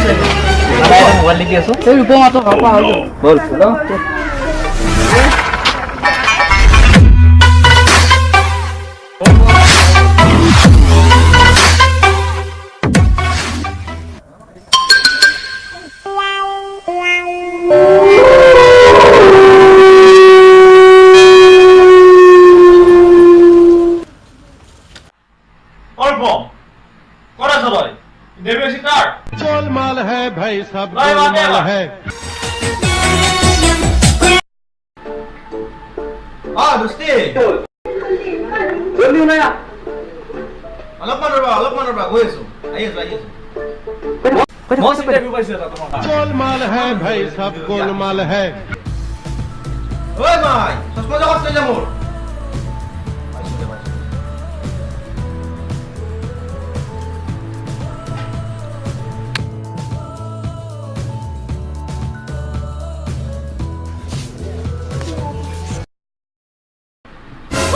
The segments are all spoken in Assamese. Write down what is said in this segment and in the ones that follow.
Ada mobil lagi asu. Saya lupa atau apa aja. Bol, hello. Golmaal है भाई सब गोलमाल है हाँ दोस्ती Jom na. अलग मानरबा गई आছো आइছো Mau interview পাইছো এটা তোমাক गोलमाल है भाई सब गोलमाल है ओए भाई चश्मा जगत ले जा मोर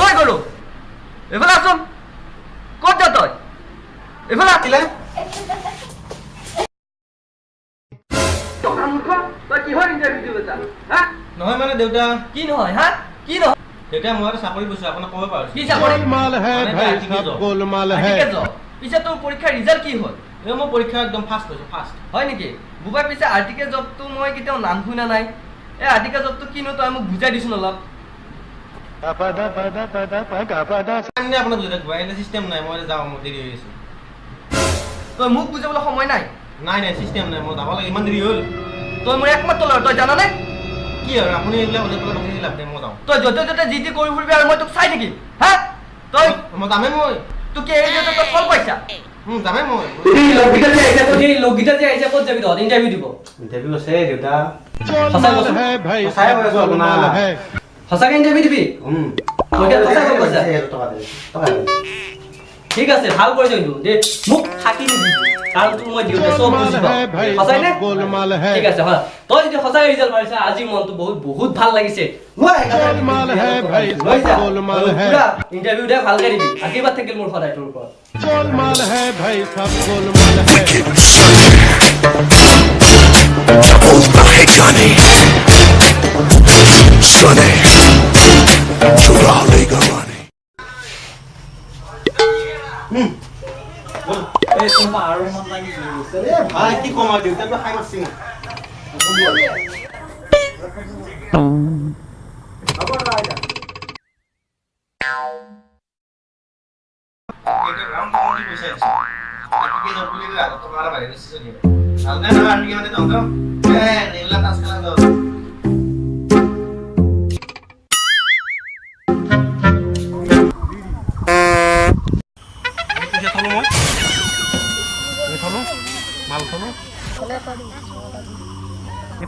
ওই গলো এফালে আসুন কত যা তুই এফালে আছিলে তুই কি হয় ইন্টারভিউ দিবে তা হ্যাঁ নহয় মানে দেউতা কি নহয় হ্যাঁ কি নহয় দেউতা মই চাকৰি গৈছো আপোনাক ক'ব পাৰো কি চাকৰি गोलमाल है भाई सब गोलमाल है ঠিক আছে পিছে তোৰ পৰীক্ষাৰ ৰিজাল্ট কি হ'ল এই মই পৰীক্ষা একদম ফাৰ্ষ্ট হৈছো ফাৰ্ষ্ট হয় নেকি বুবা পিছে আৰ্টিকেল জবটো মই কেতিয়াও নাম শুনা নাই এই আৰ্টিকেল জবটো কিনো তই মোক বুজাই দিছ অলপ সামনে আপোনাক বুজাই দিব এনে সিস্টেম নাই মই যাওঁ মই দেৰি হৈ আছে তই মোক বুজাবলৈ সময় নাই নাই নাই সিস্টেম নাই মই যাব লাগে ইমান দেৰি হ'ল তই মোৰ একমাত্ৰ ল'ৰা তই জানানে কি আৰু আপুনি এইবিলাক হ'লে পেলাই ৰখি লাভ নাই মই যাওঁ তই য'তে ত'তে যি টি কৰি ফুৰিবি আৰু মই তোক চাই থাকিম হা তই মই যামে মই তোক এই যে তই ফল পাইছা যামে মই লগগীতা যে আহিছে ক'ত যাবি তহঁত ইণ্টাৰভিউ দিব ইণ্টাৰভিউ আছে দেউতা गोलमाल है भाई सब गोलमाल है সঁচাকৈ ইণ্টাৰভিউ দিবি মই এতিয়া সঁচা কৈ কৈছা ঠিক আছে ভাল কৰিছ কিন্তু দে মোক থাকি নিবি কাৰণ তোক মই দিওঁতে চব বুজি পাওঁ সঁচাই নে गोलमाल है ঠিক আছে হয় তই যদি সঁচাই ৰিজাল্ট পাইছা আজি মনটো বহুত ভাল লাগিছে गोलमाल है भाई सब गोलमाल है ইণ্টাৰভিউ দে ভালকৈ দিবি আশীৰ্বাদ থাকিল মোৰ সদায় তোৰ ওপৰত गोलमाल है भाई सब गोलमाल है ভাই কি কম আৰু দেউতাক খাই মাৰছি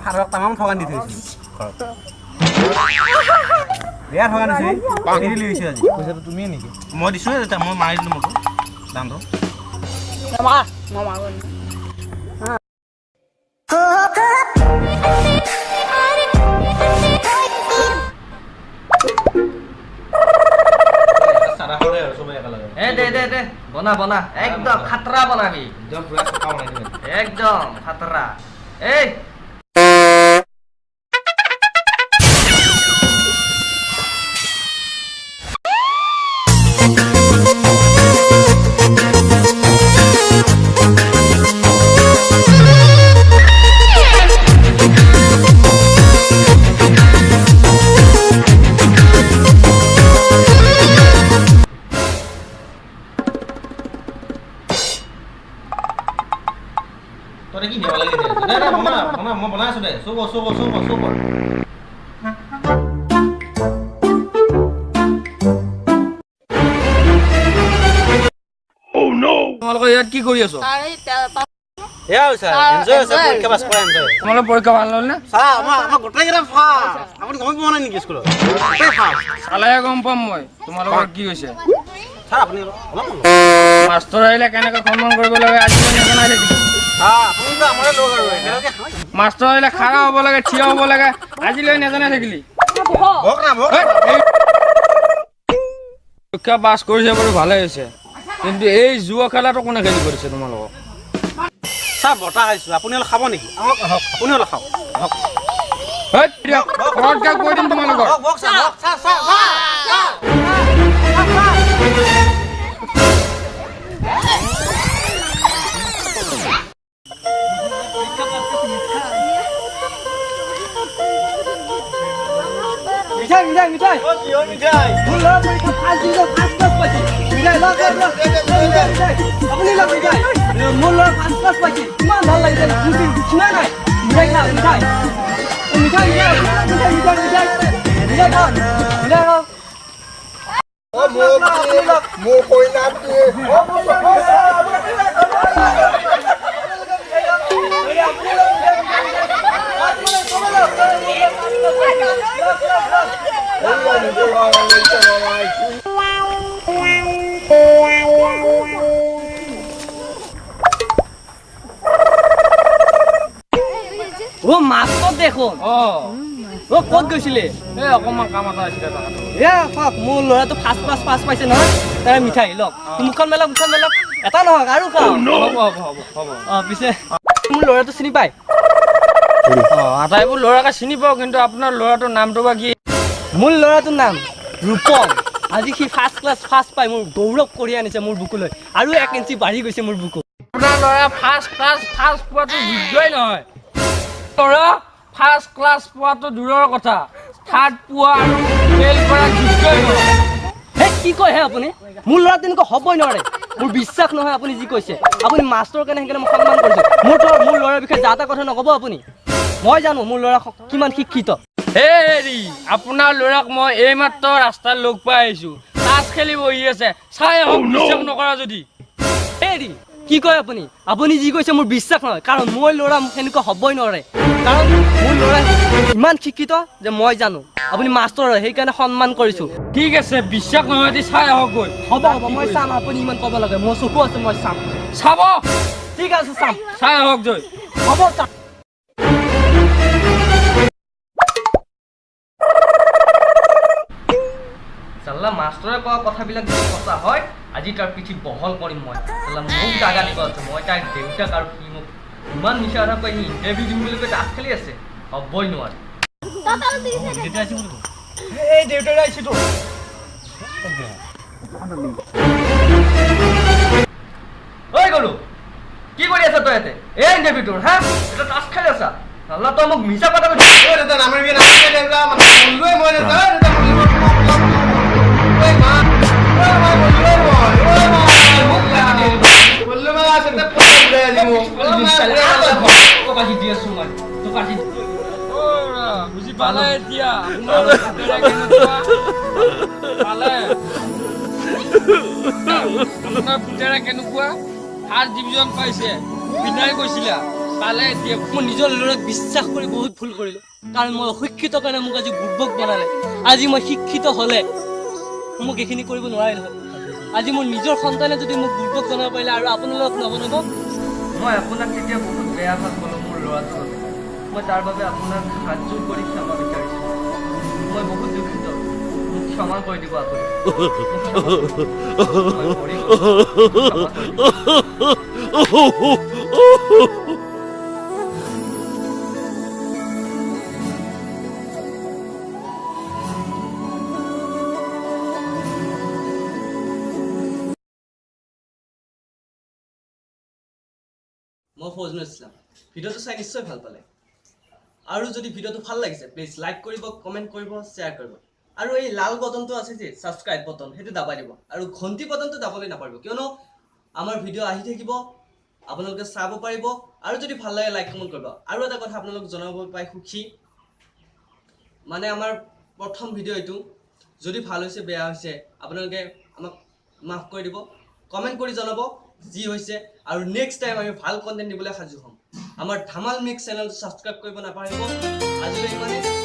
ফাৰক তামাম ঠগান দি থৈছে বেয়া ঠগান দিছে এৰি লৈছে আজি পইচাটো তুমিয়ে নেকি মই দিছো এটা মই মাৰি দিলো মোক দামটো দে বনা একদম খাতৰা বনাবি একদম খাতৰা এই তোরে কি দেওয়া লাগে দে না বনা মই বনাই আছো দে সব Oh no! তোমালোকে ইয়াত কি কৰি আছো? এয়া স্যাৰ এনজয় আছে পৰীক্ষা পাস কৰা এনজয় তোমালোকৰ পৰীক্ষা ভাল হ'ল নে? স্যাৰ আমাৰ গোটেই কেইটা ফাৰ্ষ্ট আপুনি গম পোৱা নাই নেকি স্কুলত গোটেই ফাৰ্ষ্ট চালেহে গম পাম মই তোমালোকৰ কি হৈছে স্যাৰ আপুনি অলপ মাষ্টৰ আহিলে কেনেকৈ সন্মান কৰিব লাগে আজি নজনাই থাকিলো আপুনি তো আমাৰে লোক আৰু একেলগে মাষ্টৰ আহিলে খাৰা হ'ব লাগে থিয় হ'ব লাগে আজিলৈ নজনাই থাকিলি ভক না পৰীক্ষা পাছ কৰিছে বাৰু ভালে হৈছে কিন্তু এই জুৱা খেলাটো কোনে খেলি কৰিছে তোমালোকক কেঁচা বতাহ খাইছোঁ আপুনি অলপ খাব নেকি আহক আহক আপুনি অলপ খাওক আহক হেই দিয়ক ঘৰতকে কৈ দিম তোমালোকৰ বক চাহ চাহ চাহ মিঠাই মোৰ ল'ৰা পৰীক্ষা ফাৰ্ষ্ট ডিভিজন ফাৰ্ষ্ট ক্লাছ পাইছে মিঠাই লওক আপুনি লওক মিঠাই মোৰ ল'ৰা ফাৰ্ষ্ট ক্লাছ পাইছে কিমান ভাল লাগিছে কিমান নাই মিঠাই খাওক মিঠাই মিঠাই মোৰ কইনাটো ও মাষ্টৰ দেখোন ও ক'ত গৈছিলে এই অকণমান কাম এটা আছিলে মোৰ ল'ৰাটো ফাৰ্ষ্ট ক্লাছ পাছ পাইছে নহয় তাৰ মিঠাই লওক মুখখন মেলক এটা নহয় আৰু খাওঁ হ'ব পিছে মোৰ ল'ৰাটো চিনি পায় আটাইবোৰ ল'ৰাকে চিনি পাওঁ কিন্তু আপোনাৰ ল'ৰাটোৰ নামটো বা কি মোৰ ল'ৰাটোৰ নাম ৰূপম আজি সি ফাৰ্ষ্ট ক্লাছ ফাৰ্ষ্ট পাই মোৰ গৌৰৱ কৰি আনিছে মোৰ বুকুলৈ আৰু 1 ইঞ্চি বাঢ়ি গৈছে মোৰ বুকু আপোনাৰ ল'ৰা ফাৰ্ষ্ট ক্লাছ ফাৰ্ষ্ট পোৱাটো যোগ্যই নহয় ল'ৰা ফাৰ্ষ্ট ক্লাছ পোৱাটো দূৰৰ কথা থাৰ্ড পোৱা আৰু ফেইল কৰা যোগ্যই নহয় হে কি কয় হে আপুনি মোৰ ল'ৰা তেনেকুৱা হ'বই নোৱাৰে মোৰ বিশ্বাস নহয় আপুনি যি কৈছে আপুনি মাষ্টৰৰ কাৰণে সেইকাৰণে মই সন্মান কৰিছোঁ মোৰ ল'ৰাৰ বিষয়ে যা তা কথা নক'ব আপুনি মই জানো মোৰ ল'ৰা কিমান শিক্ষিত হেৰি আপোনাৰ ল'ৰাক মই এইমাত্ৰ ৰাস্তাত লগ পাই আহিছোঁ তাচ খেলি বহি আছে চাই আহক বিশ্বাস নকৰা যদি হেৰি কি কয় আপুনি যি কৈছে মোৰ বিশ্বাস নহয় কাৰণ মই ল'ৰা সেনেকুৱা হ'বই নোৱাৰে কাৰণ মোৰ ল'ৰা ইমান শিক্ষিত যে মই জানো আপুনি মাষ্টৰ হয় সেইকাৰণে সন্মান কৰিছোঁ ঠিক আছে বিশ্বাস নহয় যদি চাই আহক গৈ হ'ব মই চাম আপুনি ইমান ক'ব লাগে মোৰ চকু আছে মই চাম চাব ঠিক আছে চাম চাই আহক জয় হ'ব চাম চাল্লা মাষ্টৰে কোৱা কথাবিলাক যদি সঁচা হয় আজি তাৰ পিঠি বহল কৰিম মই চাল্লা মোক জাগা দিব আছে মই তাইৰ দেউতাক আৰু সি মোক ইমান মিছা কথা কৈ সি ইণ্টাৰভিউ দিম বুলি কৈ তাচ খেলি আছে হ'বই নোৱাৰে এই দেউতাৰে আহিছে তোৰ ঐ গলো কি কৰি আছা তই ইয়াতে এই ইণ্টাৰভিউ তোৰ হা এটা তাচ খেলি আছা চাল্লা তই মোক মিছা কথা কৈছ বুজি পালে এতিয়া আপোনাৰ পুতেৰে কেনেকুৱা ফাৰ্ষ্ট ডিভিজন পাইছে বিনাই কৈছিলা পালে এতিয়া মই নিজৰ ল'ৰাক বিশ্বাস কৰি বহুত ভুল কৰিলোঁ কাৰণ মই অশিক্ষিত কাৰণে মোক আজি বুৰ্বক বনালে আজি মই শিক্ষিত হ'লে মোক এইখিনি কৰিব নোৱাৰে নহয় আজি মোৰ নিজৰ সন্তানে যদি মোক বুৰ্বক বনাব পাৰিলে আৰু আপোনালোকক নবনাব মই আপোনাক তেতিয়া বহুত বেয়া ভাগ ক'লোঁ মোৰ ল'ৰাটোৰ বাবে মই তাৰ বাবে আপোনাক হাতযোৰ কৰি ক্ষমা বিচাৰিছোঁ মই বহুত দুখিত মোক ক্ষমা কৰি দিব আপুনি মই ফজনুৰ ইছলাম ভিডিঅ'টো চাই নিশ্চয় ভাল পালে আৰু যদি ভিডিঅ'টো ভাল লাগিছে প্লিজ লাইক কৰিব কমেণ্ট কৰিব শ্বেয়াৰ কৰিব আৰু এই লাল বটনটো আছে যে ছাবস্ক্ৰাইব বটন সেইটো দাবাই দিব আৰু ঘণ্টি বটনটো দাবলৈ নাপাৰিব কিয়নো আমাৰ ভিডিঅ' আহি থাকিব আপোনালোকে চাব পাৰিব আৰু যদি ভাল লাগে লাইক কমেণ্ট কৰিব আৰু এটা কথা আপোনালোক জনাব পাই সুখী মানে আমাৰ প্ৰথম ভিডিঅ' এইটো যদি ভাল হৈছে বেয়া হৈছে আপোনালোকে আমাক মাফ কৰি দিব কমেণ্ট কৰি জনাব যি হৈছে আৰু নেক্সট টাইম আমি ভাল কন্টেন্ট দিবলৈ সাজু হ'ম আমাৰ ধামাল মিক্স চেনেলটো সাবস্ক্ৰাইব কৰিব নাপাহৰিব আজিলৈ ইমানেই